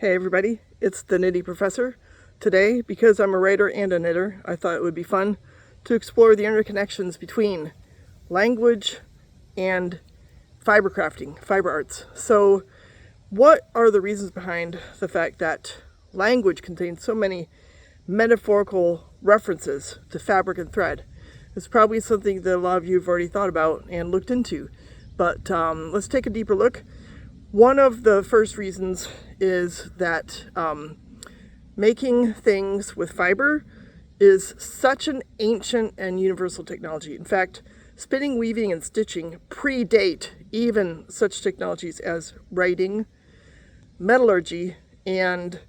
Hey everybody, it's the Knitty Professor. Today, because I'm a writer and a knitter, I thought it would be fun to explore the interconnections between language and fiber crafting, fiber arts. So what are the reasons behind the fact that language contains so many metaphorical references to fabric and thread? It's probably something that a lot of you have already thought about and looked into, but let's take a deeper look. One of the first reasons is that making things with fiber is such an ancient and universal technology. In fact, spinning, weaving, and stitching predate even such technologies as writing, metallurgy, and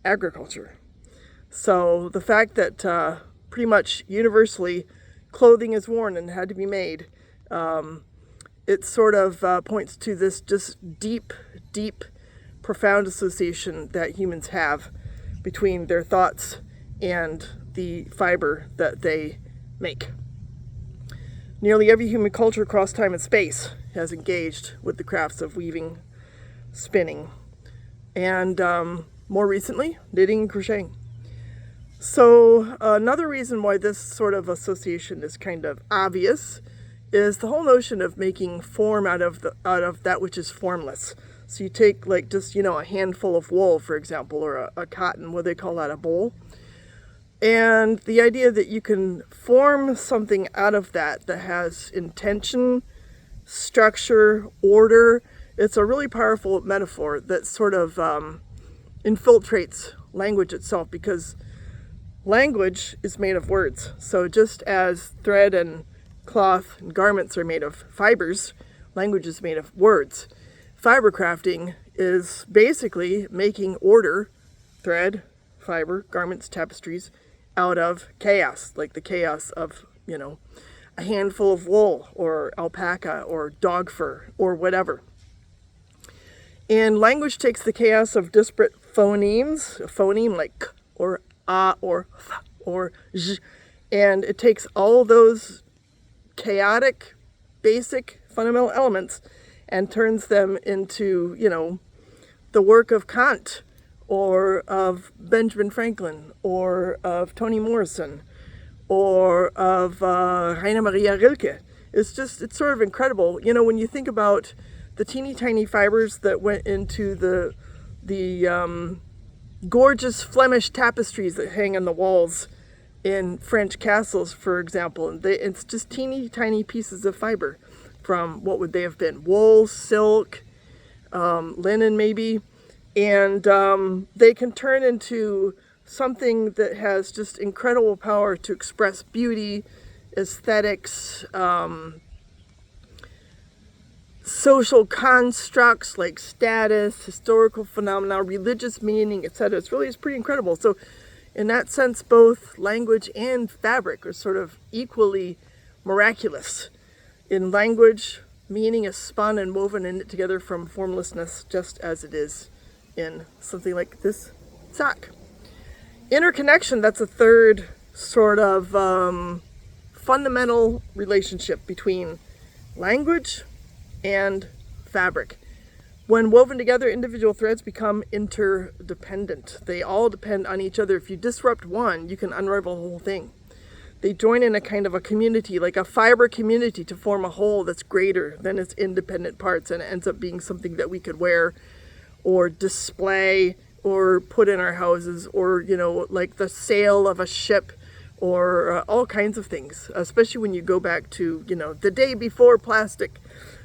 agriculture. So the fact that pretty much universally clothing is worn and had to be made, it sort of points to this just deep, profound association that humans have between their thoughts and the fiber that they make. Nearly every human culture across time and space has engaged with the crafts of weaving, spinning, and more recently, knitting and crocheting. So another reason why this sort of association is kind of obvious is the whole notion of making form out of that which is formless. So you take like just, a handful of wool, for example, or a cotton, what they call that, a bowl. And the idea that you can form something out of that has intention, structure, order. It's a really powerful metaphor that sort of infiltrates language itself, because language is made of words. So just as thread and cloth and garments are made of fibers, language is made of words. Fiber crafting is basically making order, thread, fiber, garments, tapestries, out of chaos, like the chaos of, a handful of wool or alpaca or dog fur or whatever. And language takes the chaos of disparate phonemes, a phoneme like k or a or th or j, and it takes all those chaotic, basic, fundamental elements and turns them into, the work of Kant or of Benjamin Franklin or of Toni Morrison or of Rainer Maria Rilke. It's sort of incredible. When you think about the teeny tiny fibers that went into the gorgeous Flemish tapestries that hang on the walls in French castles, for example, it's just teeny tiny pieces of fiber from what would they have been? Wool, silk, linen maybe, and they can turn into something that has just incredible power to express beauty, aesthetics, social constructs like status, historical phenomena, religious meaning, etc. It's pretty incredible. So in that sense, both language and fabric are sort of equally miraculous. In language, meaning is spun and woven and knit together from formlessness, just as it is in something like this sock. Interconnection, that's a third sort of fundamental relationship between language and fabric. When woven together, individual threads become interdependent. They all depend on each other. If you disrupt one, you can unravel the whole thing. They join in a kind of a community, like a fiber community, to form a whole that's greater than its independent parts, and it ends up being something that we could wear or display or put in our houses, or, like the sail of a ship, or all kinds of things, especially when you go back to, the day before plastic,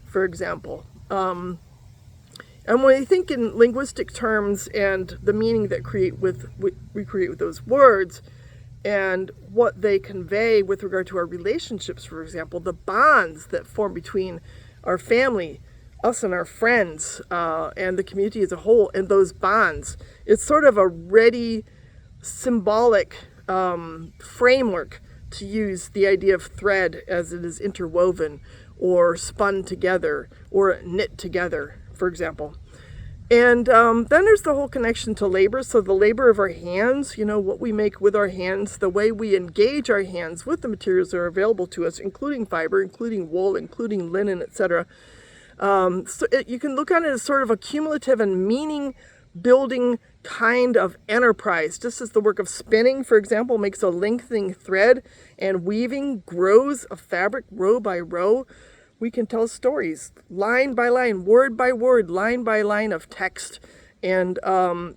for example. And when you think in linguistic terms and the meaning that we create with those words and what they convey with regard to our relationships, for example, the bonds that form between our family, us and our friends, and the community as a whole, and those bonds, it's sort of a ready symbolic framework to use the idea of thread as it is interwoven or spun together or knit together, for example. And then there's the whole connection to labor. So the labor of our hands, what we make with our hands, the way we engage our hands with the materials that are available to us, including fiber, including wool, including linen, etc. You can look on it as sort of a cumulative and meaning building kind of enterprise. Just as the work of spinning, for example, makes a lengthening thread, and weaving grows a fabric row by row, we can tell stories line by line, word by word, line by line of text. And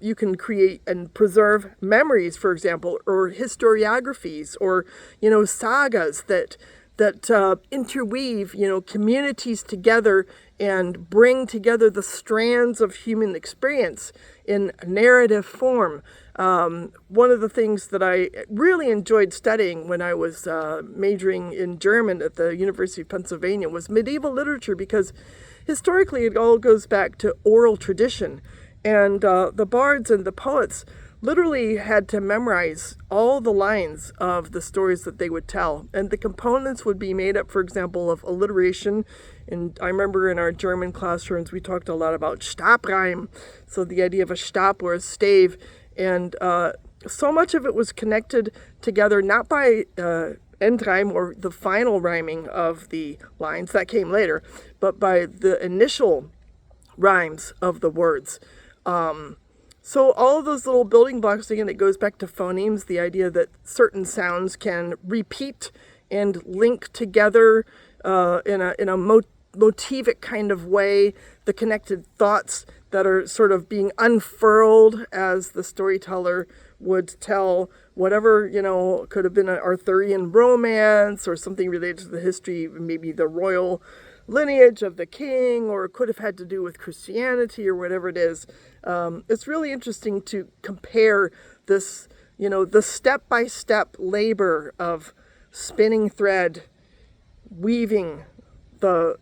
you can create and preserve memories, for example, or historiographies, or, sagas that interweave, communities together and bring together the strands of human experience in narrative form. One of the things that I really enjoyed studying when I was majoring in German at the University of Pennsylvania was medieval literature, because historically it all goes back to oral tradition. And the bards and the poets literally had to memorize all the lines of the stories that they would tell. And the components would be made up, for example, of alliteration. And I remember in our German classrooms, we talked a lot about Stabreim. So the idea of a Stab or a stave. And so much of it was connected together, not by Endreim, or the final rhyming of the lines, that came later, but by the initial rhymes of the words. So all of those little building blocks, again, it goes back to phonemes, the idea that certain sounds can repeat and link together in a motivic kind of way, the connected thoughts that are sort of being unfurled as the storyteller would tell whatever, could have been an Arthurian romance or something related to the history, maybe the royal lineage of the king, or it could have had to do with Christianity or whatever it is. It's really interesting to compare this, the step-by-step labor of spinning thread, weaving the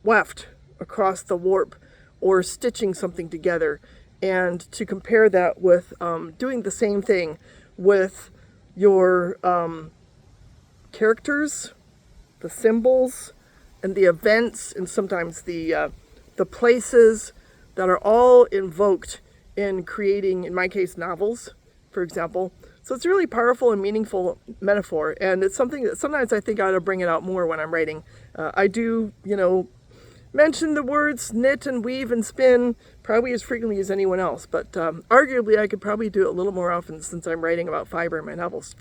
weft across the warp, or stitching something together, and to compare that with doing the same thing with your characters, the symbols, and the events, and sometimes the places that are all invoked in creating, in my case, novels, for example. So it's a really powerful and meaningful metaphor, and it's something that sometimes I think I ought to bring it out more when I'm writing. I do, mention the words knit and weave and spin probably as frequently as anyone else, but arguably I could probably do it a little more often since I'm writing about fiber in my novels.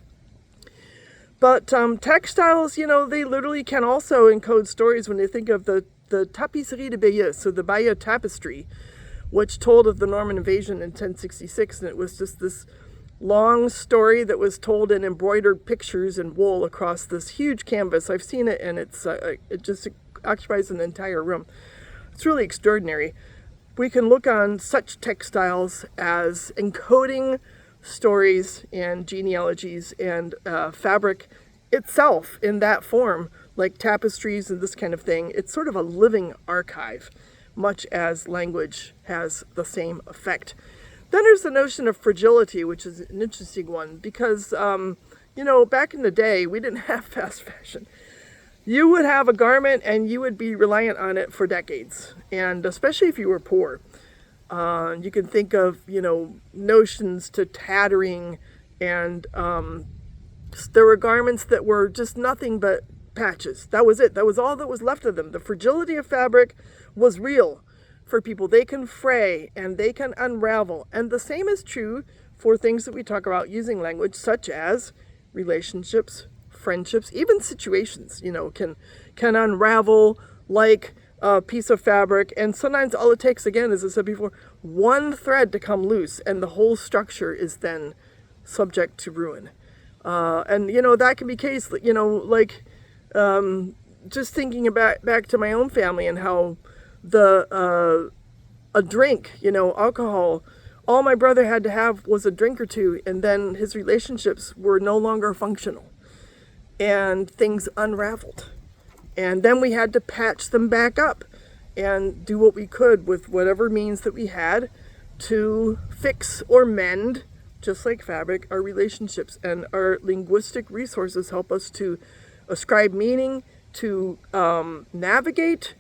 But textiles, they literally can also encode stories. When you think of the Tapisserie de Bayeux, so the Bayeux tapestry, which told of the Norman invasion in 1066, and it was just this long story that was told in embroidered pictures in wool across this huge canvas. I've seen it, and it just occupies an entire room. It's really extraordinary. We can look on such textiles as encoding stories and genealogies, and fabric itself in that form, like tapestries and this kind of thing. It's sort of a living archive, much as language has the same effect. Then there's the notion of fragility, which is an interesting one, because back in the day we didn't have fast fashion. You would have a garment and you would be reliant on it for decades, and especially if you were poor. You can think of, notions to tattering, and there were garments that were just nothing but patches. That was it. That was all that was left of them. The fragility of fabric was real for people. They can fray and they can unravel. And the same is true for things that we talk about using language, such as relationships, friendships, even situations, can unravel like a piece of fabric. And sometimes all it takes, again, as I said before, one thread to come loose, and the whole structure is then subject to ruin. And that can be case, just thinking back to my own family and how a drink, alcohol, all my brother had to have was a drink or two, and then his relationships were no longer functional, and things unraveled. And then we had to patch them back up and do what we could with whatever means that we had to fix or mend, just like fabric, our relationships. And our linguistic resources help us to ascribe meaning, to navigate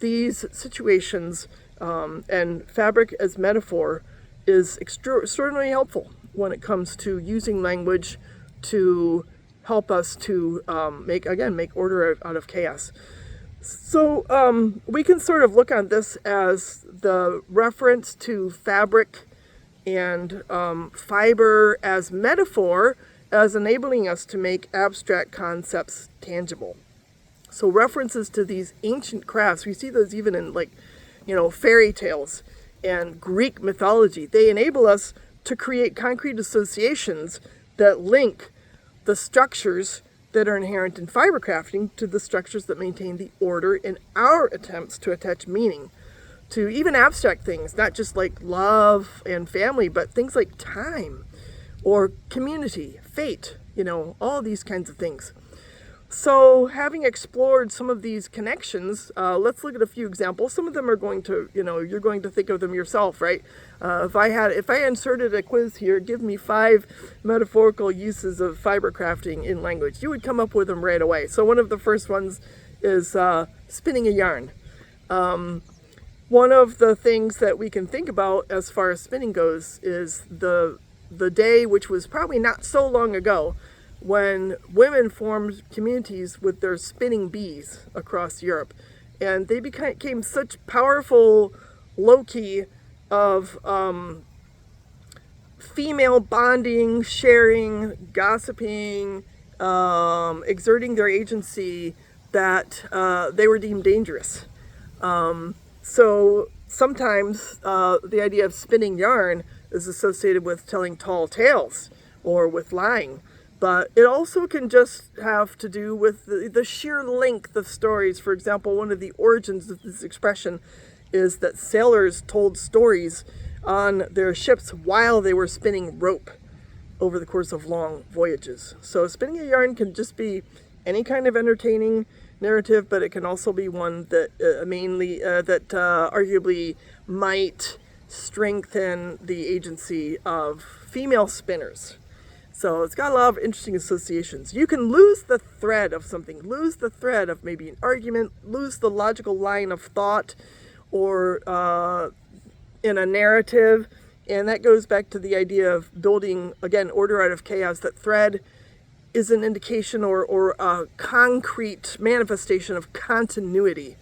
these situations. And fabric as metaphor is extraordinarily helpful when it comes to using language to help us to make order out of chaos. So we can sort of look on this as the reference to fabric and fiber as metaphor, as enabling us to make abstract concepts tangible. So references to these ancient crafts, we see those even in fairy tales and Greek mythology. They enable us to create concrete associations that link the structures that are inherent in fiber crafting to the structures that maintain the order in our attempts to attach meaning to even abstract things, not just like love and family, but things like time or community, fate, all these kinds of things. So having explored some of these connections, let's look at a few examples. Some of them are going to, you're going to think of them yourself, right? If I inserted a quiz here, give me 5 metaphorical uses of fiber crafting in language, you would come up with them right away. So one of the first ones is spinning a yarn. One of the things that we can think about as far as spinning goes is the day, which was probably not so long ago, when women formed communities with their spinning bees across Europe. And they became such powerful loci of female bonding, sharing, gossiping, exerting their agency, that they were deemed dangerous. So sometimes the idea of spinning yarn is associated with telling tall tales or with lying. But it also can just have to do with the sheer length of stories. For example, one of the origins of this expression is that sailors told stories on their ships while they were spinning rope over the course of long voyages. So spinning a yarn can just be any kind of entertaining narrative, but it can also be one that arguably might strengthen the agency of female spinners. So it's got a lot of interesting associations. You can lose the thread of something, lose the thread of maybe an argument, lose the logical line of thought or in a narrative. And that goes back to the idea of building, again, order out of chaos. That thread is an indication or a concrete manifestation of continuity.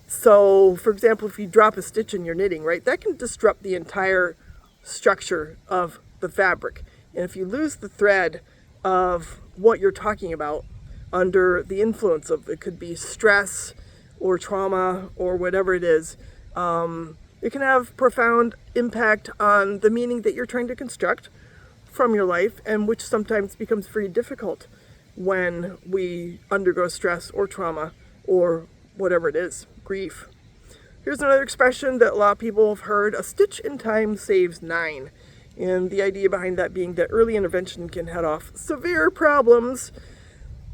So, for example, if you drop a stitch in your knitting, right, that can disrupt the entire structure of the fabric. And if you lose the thread of what you're talking about under the influence of, it could be stress or trauma or whatever it is, it can have profound impact on the meaning that you're trying to construct from your life, and which sometimes becomes very difficult when we undergo stress or trauma or whatever it is, grief. Here's another expression that a lot of people have heard: a stitch in time saves 9. And the idea behind that being that early intervention can head off severe problems.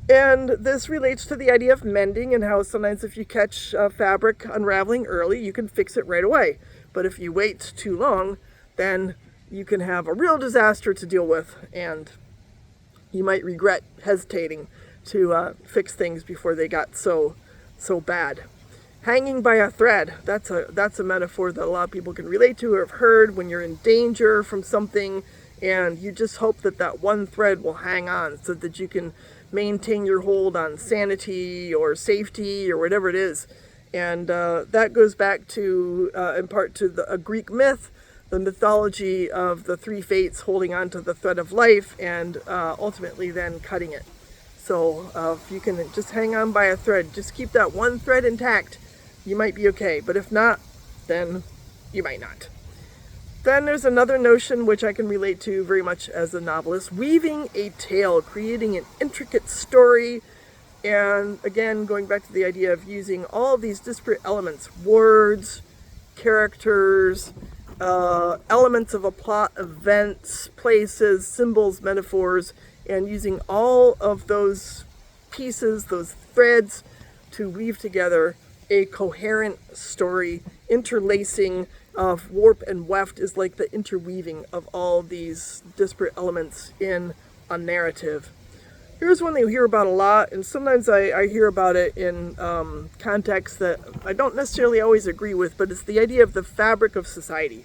And this relates to the idea of mending and how sometimes if you catch fabric unraveling early, you can fix it right away. But if you wait too long, then you can have a real disaster to deal with, and you might regret hesitating to fix things before they got so bad. Hanging by a thread, that's a metaphor that a lot of people can relate to or have heard when you're in danger from something and you just hope that that one thread will hang on so that you can maintain your hold on sanity or safety or whatever it is. And that goes back to, in part, to a Greek myth, the mythology of the 3 fates holding on to the thread of life and ultimately then cutting it. So if you can just hang on by a thread, just keep that one thread intact, you might be okay. But if not, then you might not. Then there's another notion which I can relate to very much as a novelist: weaving a tale, creating an intricate story. And again, going back to the idea of using all of these disparate elements, words, characters, elements of a plot, events, places, symbols, metaphors, and using all of those pieces, those threads, to weave together a coherent story. Interlacing of warp and weft is like the interweaving of all these disparate elements in a narrative. Here's one that you hear about a lot, and sometimes I hear about it in contexts that I don't necessarily always agree with, but it's the idea of the fabric of society.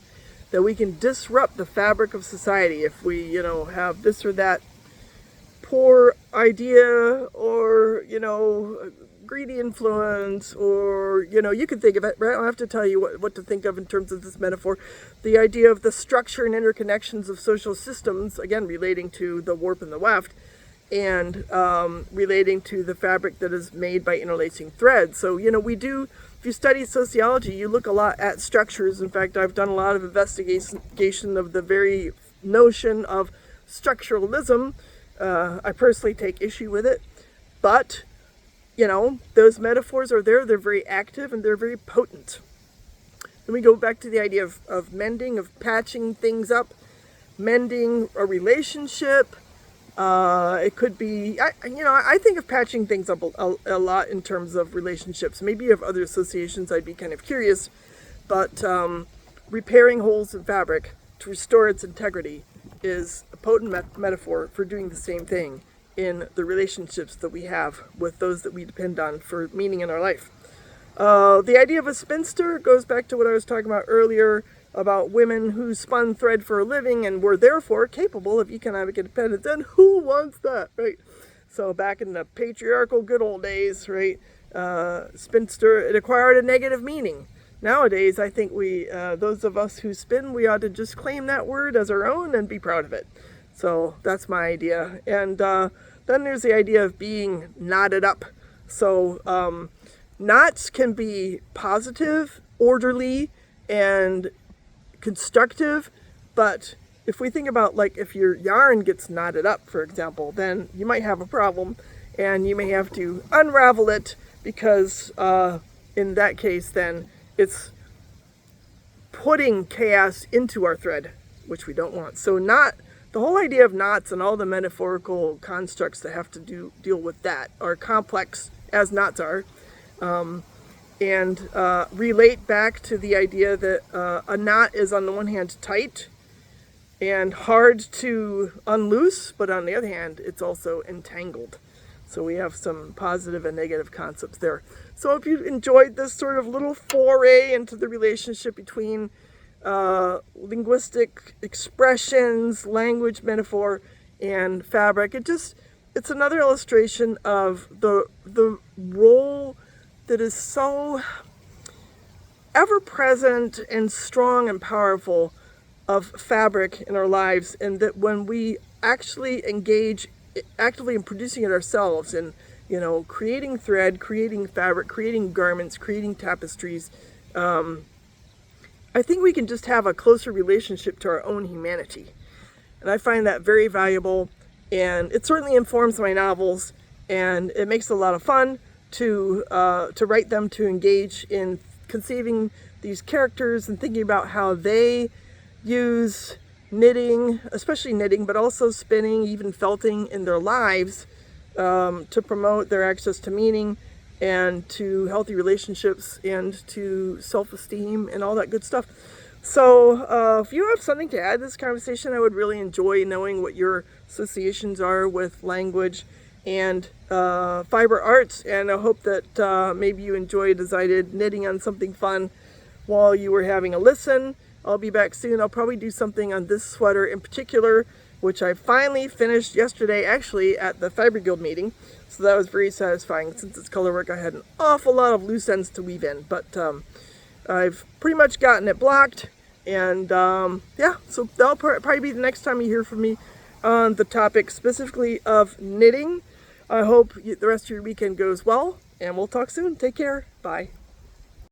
That we can disrupt the fabric of society if we, have this or that poor idea or, greedy influence, or, you know, you can think of it, right? I don't have to tell you what to think of in terms of this metaphor. The idea of the structure and interconnections of social systems, again, relating to the warp and the weft, and relating to the fabric that is made by interlacing threads. So, you know, if you study sociology, you look a lot at structures. In fact, I've done a lot of investigation of the very notion of structuralism. I personally take issue with it. But, you know, those metaphors are there. They're very active and they're very potent. Then we go back to the idea of mending, of patching things up, mending a relationship. It could be, I think of patching things up a lot in terms of relationships. Maybe you have other associations, I'd be kind of curious. But repairing holes in fabric to restore its integrity is a potent metaphor for doing the same thing in the relationships that we have with those that we depend on for meaning in our life. The idea of a spinster goes back to what I was talking about earlier about women who spun thread for a living and were therefore capable of economic independence. And who wants that, right? So back in the patriarchal good old days, right, spinster, it acquired a negative meaning. Nowadays, I think those of us who spin, we ought to just claim that word as our own and be proud of it. So that's my idea. And then there's the idea of being knotted up. So knots can be positive, orderly, and constructive. But if we think about, like, if your yarn gets knotted up, for example, then you might have a problem. And you may have to unravel it because in that case, then it's putting chaos into our thread, which we don't want. So the whole idea of knots and all the metaphorical constructs that have to deal with that are complex, as knots are, and relate back to the idea that a knot is on the one hand tight and hard to unloose, but on the other hand, it's also entangled. So we have some positive and negative concepts there. So if you enjoyed this sort of little foray into the relationship between linguistic expressions, language, metaphor, and fabric, it's another illustration of the role that is so ever-present and strong and powerful of fabric in our lives, and that when we actually engage actively in producing it ourselves and, you know, creating thread, creating fabric, creating garments, creating tapestries, I think we can just have a closer relationship to our own humanity. And I find that very valuable, and it certainly informs my novels, and it makes it a lot of fun to write them, to engage in conceiving these characters and thinking about how they use knitting, especially knitting, but also spinning, even felting in their lives to promote their access to meaning and to healthy relationships and to self-esteem and all that good stuff. So if you have something to add to this conversation, I would really enjoy knowing what your associations are with language and fiber arts, and I hope that maybe you enjoyed, as I did, knitting on something fun while you were having a listen. I'll be back soon. I'll probably do something on this sweater in particular, which I finally finished yesterday, actually, at the Fiber Guild meeting. So that was very satisfying. Since it's color work, I had an awful lot of loose ends to weave in. But I've pretty much gotten it blocked. And yeah, so that'll probably be the next time you hear from me on the topic specifically of knitting. I hope the rest of your weekend goes well, and we'll talk soon. Take care. Bye.